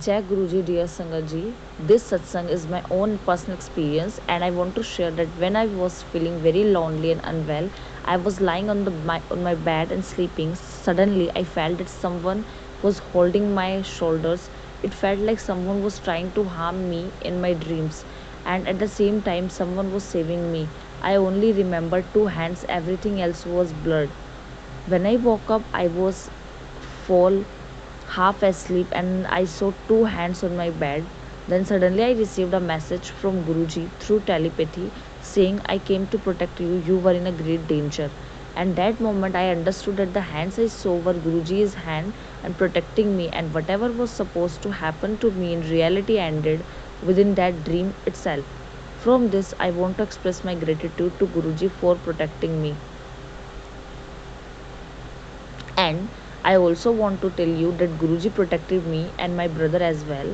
Jai Guruji, dear Sangaji, this satsang is my own personal experience, and I want to share that when I was feeling very lonely and unwell, I was lying on my bed and sleeping. Suddenly, I felt that someone was holding my shoulders. It felt like someone was trying to harm me in my dreams, and at the same time, someone was saving me. I only remembered two hands, everything else was blurred. When I woke up, I was fall half asleep and I saw two hands on my bed. Then suddenly I received a message from Guruji through telepathy saying, I came to protect you, you were in a great danger. And that moment I understood that the hands I saw were Guruji's hand and protecting me, and whatever was supposed to happen to me in reality ended within that dream itself. From this, I want to express my gratitude to Guruji for protecting me. And I also want to tell you that Guruji protected me and my brother as well.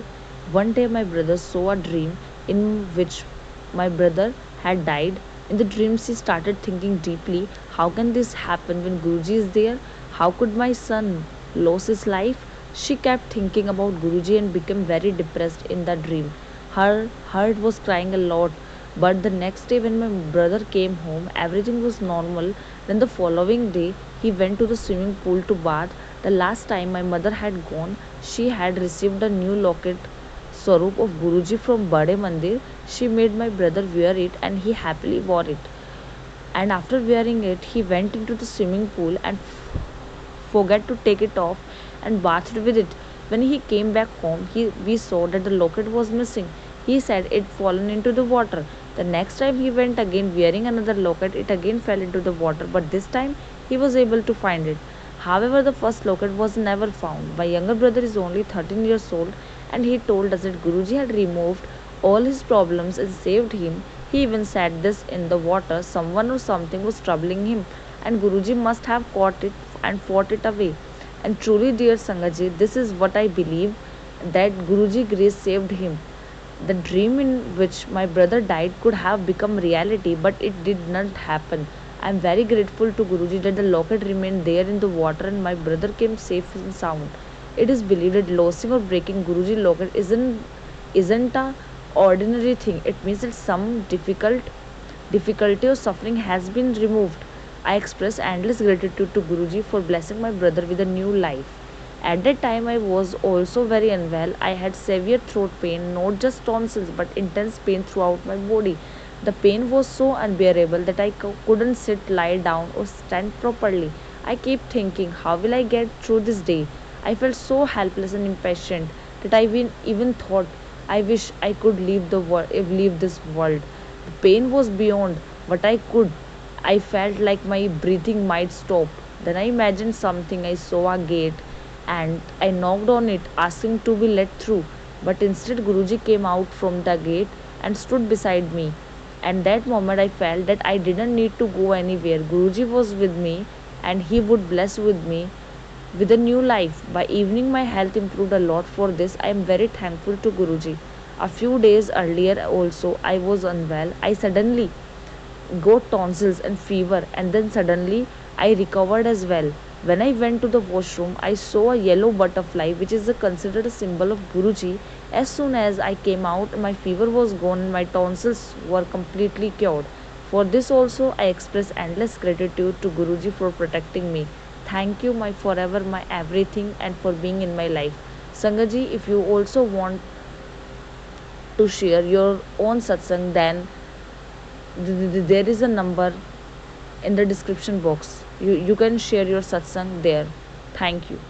One day, my brother saw a dream in which my brother had died. In the dream, she started thinking deeply, how can this happen when Guruji is there? How could my son lose his life? She kept thinking about Guruji and became very depressed in the dream. Her heart was crying a lot. But the next day, when my brother came home, everything was normal. Then the following day, he went to the swimming pool to bath. The last time my mother had gone, she had received a new locket Swarup of Guruji from Bade Mandir. She made my brother wear it and he happily wore it. And after wearing it, he went into the swimming pool and forgot to take it off and bathed with it. When he came back home, we saw that the locket was missing. He said it fallen into the water. The next time he went again wearing another locket, it again fell into the water, but this time he was able to find it. However, the first locket was never found. My younger brother is only 13 years old and he told us that Guruji had removed all his problems and saved him. He even said this in the water, someone or something was troubling him and Guruji must have caught it and fought it away. And truly, dear Sangaji, this is what I believe that Guruji grace saved him. The dream in which my brother died could have become reality, but it did not happen. I am very grateful to Guruji that the locket remained there in the water and my brother came safe and sound. It is believed that losing or breaking Guruji locket isn't a ordinary thing. It means that some difficulty or suffering has been removed. I express endless gratitude to Guruji for blessing my brother with a new life. At that time, I was also very unwell. I had severe throat pain, not just tonsils, but intense pain throughout my body. The pain was so unbearable that I couldn't sit, lie down, or stand properly. I kept thinking, how will I get through this day? I felt so helpless and impatient that I even thought, I wish I could leave this world. The pain was beyond what I could. I felt like my breathing might stop. Then I imagined something. I saw a gate and I knocked on it, asking to be let through. But instead, Guruji came out from the gate and stood beside me. And that moment, I felt that I didn't need to go anywhere. Guruji was with me and he would bless with me with a new life. By evening, my health improved a lot. For this, I am very thankful to Guruji. A few days earlier, also, I was unwell. I suddenly got tonsils and fever, and then suddenly I recovered as well. When I went to the washroom, I saw a yellow butterfly, which is considered a symbol of Guruji. As soon as I came out, my fever was gone and my tonsils were completely cured. For this also, I express endless gratitude to Guruji for protecting me. Thank you, my forever, my everything, and for being in my life. Sangaji, if you also want to share your own satsang, then there is a number in the description box. You can share your satsang there. Thank you.